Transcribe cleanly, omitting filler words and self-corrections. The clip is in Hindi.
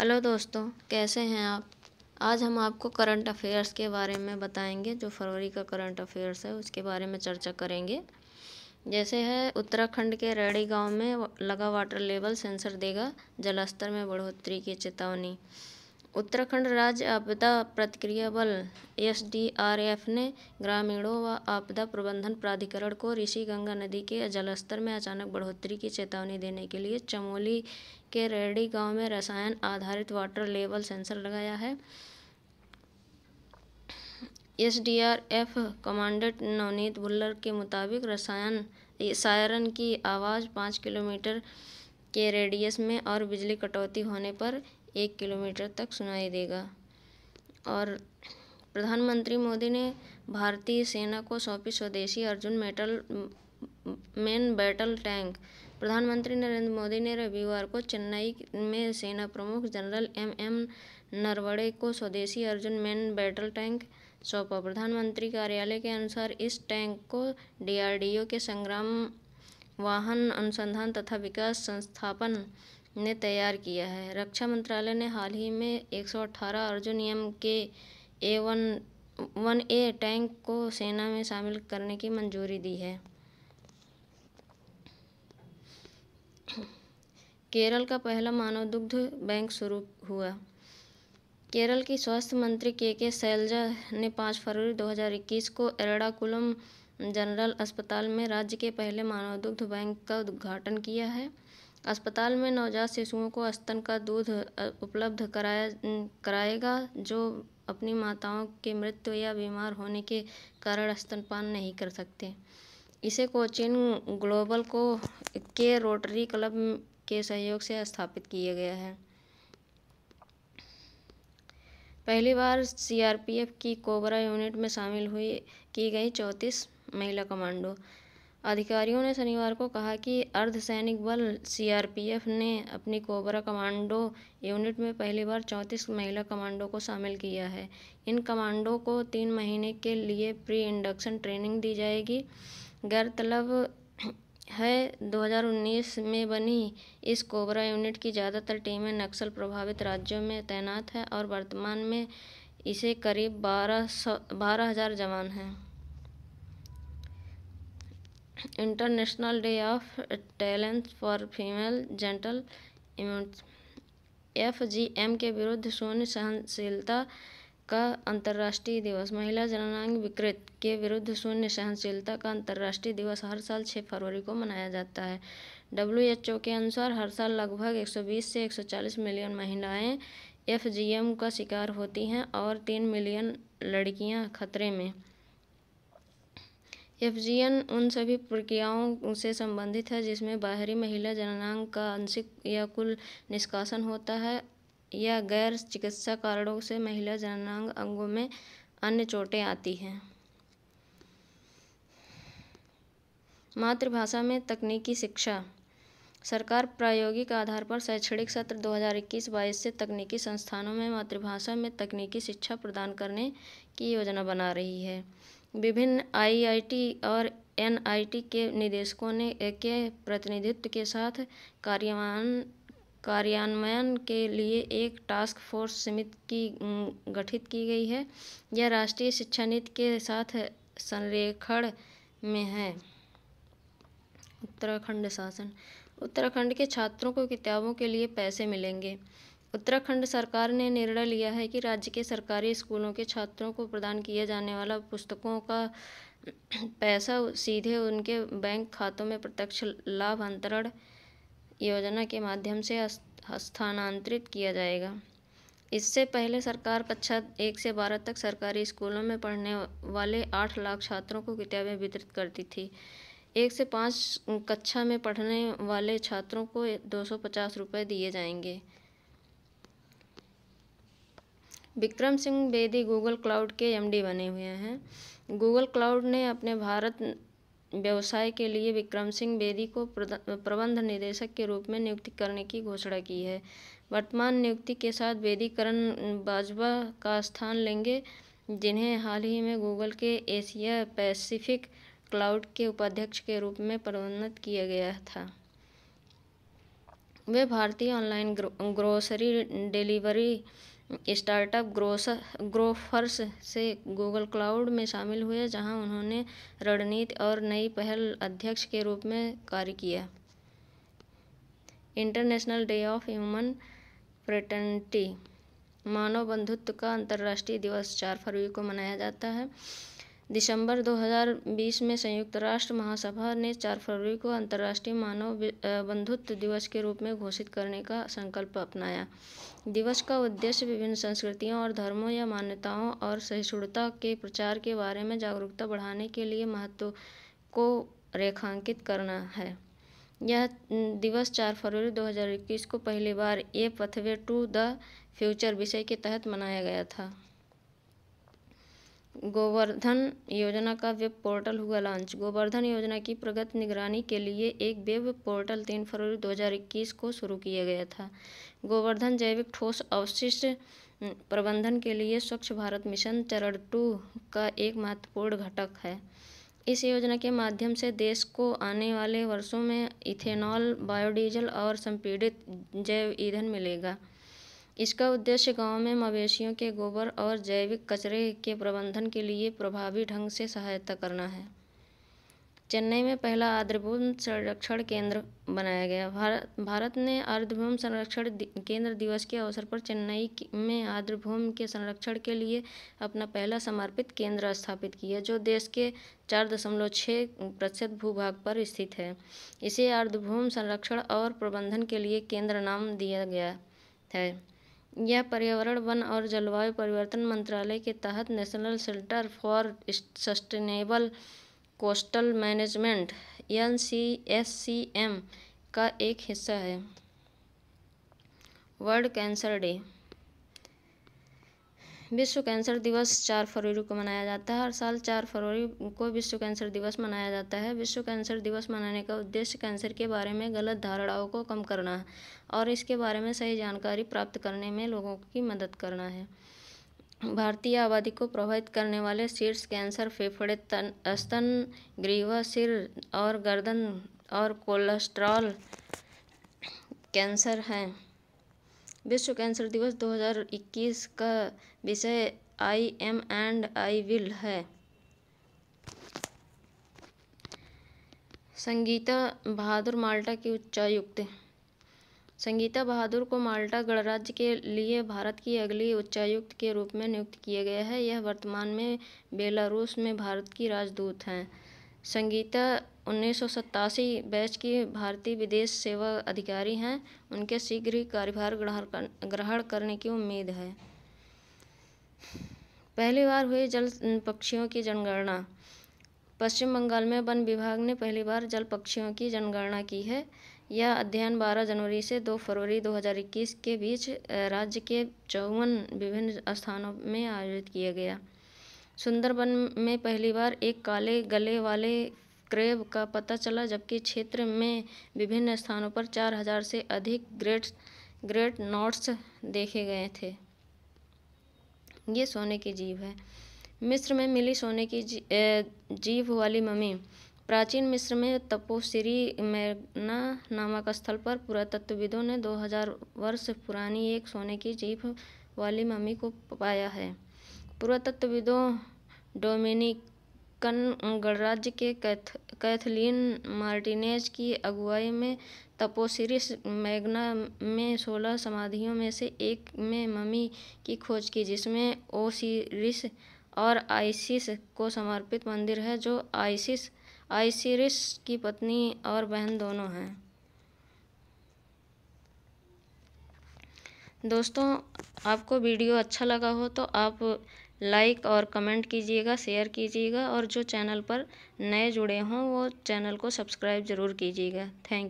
हेलो दोस्तों, कैसे हैं आप। आज हम आपको करंट अफेयर्स के बारे में बताएंगे। जो फरवरी का करंट अफेयर्स है उसके बारे में चर्चा करेंगे। जैसे है, उत्तराखंड के रैणी गांव में लगा वाटर लेवल सेंसर देगा जलस्तर में बढ़ोतरी की चेतावनी। उत्तराखंड राज्य आपदा प्रतिक्रिया बल एसडीआरएफ ने ग्रामीणों व आपदा प्रबंधन प्राधिकरण को ऋषि गंगा नदी के जलस्तर में अचानक बढ़ोतरी की चेतावनी देने के लिए चमोली के रैणी गांव में रसायन आधारित वाटर लेवल सेंसर लगाया है। एसडीआरएफ कमांडेंट नवनीत भुल्लर के मुताबिक सायरन की आवाज़ 5 किलोमीटर के रेडियस में और बिजली कटौती होने पर 1 किलोमीटर तक सुनाई देगा। और प्रधानमंत्री मोदी ने भारतीय सेना को सौंपी स्वदेशी अर्जुन मेन बैटल टैंक। प्रधानमंत्री नरेंद्र मोदी ने रविवार को चेन्नई में सेना प्रमुख जनरल एम नरवणे को स्वदेशी अर्जुन मेन बैटल टैंक सौंपा। प्रधानमंत्री कार्यालय के अनुसार इस टैंक को डीआरडीओ के संग्राम वाहन अनुसंधान तथा विकास संस्थान ने तैयार किया है। रक्षा मंत्रालय ने हाल ही में 118 अर्जुन A1A टैंक को सेना में शामिल करने की मंजूरी दी है। केरल का पहला मानव दुग्ध बैंक शुरू हुआ। केरल की स्वास्थ्य मंत्री के शैलजा ने 5 फरवरी 2021 को एर्णाकुलम जनरल अस्पताल में राज्य के पहले मानव दुग्ध बैंक का उद्घाटन किया है। अस्पताल में नवजात शिशुओं को स्तन का दूध उपलब्ध कराएगा जो अपनी माताओं की मृत्यु या बीमार होने के कारण स्तनपान नहीं कर सकते। इसे कोचीन ग्लोबल के रोटरी क्लब के सहयोग से स्थापित किया गया है। पहली बार सीआरपीएफ की कोबरा यूनिट में शामिल की गई 34 महिला कमांडो। अधिकारियों ने शनिवार को कहा कि अर्धसैनिक बल सीआरपीएफ ने अपनी कोबरा कमांडो यूनिट में पहली बार 34 महिला कमांडो को शामिल किया है। इन कमांडो को 3 महीने के लिए प्री इंडक्शन ट्रेनिंग दी जाएगी। गौरतलब है 2019 में बनी इस कोबरा यूनिट की ज़्यादातर टीमें नक्सल प्रभावित राज्यों में तैनात हैं और वर्तमान में इसे करीब 12,000 जवान हैं। International day of tolerance for female gentle FGM के विरुद्ध शून्य सहनशीलता का अंतर्राष्ट्रीय दिवस। महिला जननांग विकृत के विरुद्ध शून्य सहनशीलता का अंतर्राष्ट्रीय दिवस हर साल 6 फरवरी को मनाया जाता है। WHO के अनुसार हर साल लगभग 120 से 140 मिलियन महिलाएं FGM का शिकार होती हैं और 3 मिलियन लड़कियां खतरे में। FGM उन सभी प्रक्रियाओं से संबंधित है जिसमें बाहरी महिला जननांग का आंशिक या कुल निष्कासन होता है या गैर चिकित्सा कारणों से महिला जननांग अंगों में अन्य चोटें आती हैं। मातृभाषा में तकनीकी शिक्षा। सरकार प्रायोगिक आधार पर शैक्षणिक सत्र 2021-22 से तकनीकी संस्थानों में मातृभाषा में तकनीकी शिक्षा प्रदान करने की योजना बना रही है। विभिन्न IIT और NIT के निदेशकों के प्रतिनिधित्व के साथ कार्यान्वयन के लिए एक टास्क फोर्स समिति गठित की गई है। यह राष्ट्रीय शिक्षा नीति के साथ संरेखण में है। उत्तराखंड शासन। उत्तराखंड के छात्रों को किताबों के लिए पैसे मिलेंगे। उत्तराखंड सरकार ने निर्णय लिया है कि राज्य के सरकारी स्कूलों के छात्रों को प्रदान किए जाने वाला पुस्तकों का पैसा सीधे उनके बैंक खातों में प्रत्यक्ष लाभ अंतरण योजना के माध्यम से स्थानांतरित किया जाएगा। इससे पहले सरकार कक्षा 1 से 12 तक सरकारी स्कूलों में पढ़ने वाले 8 लाख छात्रों को किताबें वितरित करती थी। 1 से 5 कक्षा में पढ़ने वाले छात्रों को 250 रुपये दिए जाएंगे। विक्रम सिंह बेदी गूगल क्लाउड के MD बने हुए हैं। गूगल क्लाउड ने अपने भारत व्यवसाय के लिए विक्रम सिंह बेदी को प्रबंध निदेशक के रूप में नियुक्ति करने की घोषणा की है। वर्तमान नियुक्ति के साथ बेदी करण बाजवा का स्थान लेंगे, जिन्हें हाल ही में गूगल के एशिया पैसिफिक क्लाउड के उपाध्यक्ष के रूप में प्रोन्नत किया गया था। वे भारतीय online grocery delivery startup Grofers से गूगल क्लाउड में शामिल हुए, जहां उन्होंने रणनीति और नई पहल अध्यक्ष के रूप में कार्य किया। International day of human fraternity, मानव बंधुत्व का अंतर्राष्ट्रीय दिवस 4 फरवरी को मनाया जाता है। दिसंबर 2020 में संयुक्त राष्ट्र महासभा ने 4 फरवरी को अंतर्राष्ट्रीय मानव बंधुत्व दिवस के रूप में घोषित करने का संकल्प अपनाया। दिवस का उद्देश्य विभिन्न संस्कृतियों और धर्मों या मान्यताओं और सहिष्णुता के प्रचार के बारे में जागरूकता बढ़ाने के लिए महत्व को रेखांकित करना है। यह दिवस 4 फरवरी 2021 को पहली बार a pathway to the future विषय के तहत मनाया गया था। गोवर्धन योजना का वेब पोर्टल हुआ लॉन्च। गोवर्धन योजना की प्रगति निगरानी के लिए एक वेब पोर्टल 3 फरवरी 2021 को शुरू किया गया था। गोवर्धन जैविक ठोस अवशिष्ट प्रबंधन के लिए स्वच्छ भारत मिशन चरण 2 का एक महत्वपूर्ण घटक है। इस योजना के माध्यम से देश को आने वाले वर्षों में इथेनॉल, बायोडीजल और संपीड़ित जैव ईंधन मिलेगा। इसका उद्देश्य गांव में मवेशियों के गोबर और जैविक कचरे के प्रबंधन के लिए प्रभावी ढंग से सहायता करना है। चेन्नई में पहला आर्द्रभूमि संरक्षण केंद्र बनाया गया। भारत ने आर्द्रभूमि संरक्षण केंद्र दिवस के अवसर पर चेन्नई में आर्द्रभूमि के संरक्षण के लिए अपना पहला समर्पित केंद्र स्थापित किया, जो देश के 4.6% भूभाग पर स्थित है। इसे आर्द्रभूमि संरक्षण और प्रबंधन के लिए केंद्र नाम दिया गया है। यह पर्यावरण, वन और जलवायु परिवर्तन मंत्रालय के तहत national centre for sustainable coastal management NCSCM का एक हिस्सा है। वर्ल्ड कैंसर डे, विश्व कैंसर दिवस 4 फरवरी को मनाया जाता है। हर साल 4 फरवरी को विश्व कैंसर दिवस मनाया जाता है। विश्व कैंसर दिवस मनाने का उद्देश्य कैंसर के बारे में गलत धारणाओं को कम करना है और इसके बारे में सही जानकारी प्राप्त करने में लोगों की मदद करना है। भारतीय आबादी को प्रभावित करने वाले शीर्ष कैंसर फेफड़े, स्तन, ग्रीवा, सिर और गर्दन और कोलेस्ट्रॉल कैंसर हैं। विश्व कैंसर दिवस 2021 का विषय I am and I will है। संगीता बहादुर माल्टा की उच्चायुक्त। संगीता बहादुर को माल्टा गणराज्य के लिए भारत की अगली उच्चायुक्त के रूप में नियुक्त किया गया है। यह वर्तमान में बेलारूस में भारत की राजदूत हैं। संगीता 1987 बैच की भारतीय विदेश सेवा अधिकारी हैं। उनके शीघ्र ही कार्यभार ग्रहण करने की उम्मीद है। पहली बार हुई जल पक्षियों की जनगणना। पश्चिम बंगाल में वन विभाग ने पहली बार जल पक्षियों की जनगणना की है। यह अध्ययन 12 जनवरी से 2 फरवरी 2021 के बीच राज्य के 54 विभिन्न स्थानों में आयोजित किया गया। सुंदरबन में पहली बार एक काले गले वाले क्रैब का पता चला, जबकि क्षेत्र में विभिन्न स्थानों पर 4000 से अधिक ग्रेट नोट्स देखे गए थे। ये सोने की जीव है। मिस्र में मिली सोने की जीव वाली मम्मी। प्राचीन मिस्र में तपोसिरी मैग्ना नामक स्थल पर पुरातत्वविदों ने 2000 वर्ष पुरानी एक सोने की जीव वाली मम्मी को पाया है। पुरातत्वविदों डोमिनिकन गणराज्य के कैथलीन मार्टिनेज की अगुवाई में तपोसिरिस मैग्ना में 16 समाधियों में से एक में मम्मी की खोज की, जिसमें ओसिरिस और आइसिस को समर्पित मंदिर है, जो आइसिरिस की पत्नी और बहन दोनों हैं। दोस्तों, आपको वीडियो अच्छा लगा हो तो आप लाइक और कमेंट कीजिएगा, शेयर कीजिएगा और जो चैनल पर नए जुड़े हों वो चैनल को सब्सक्राइब ज़रूर कीजिएगा। Thank you.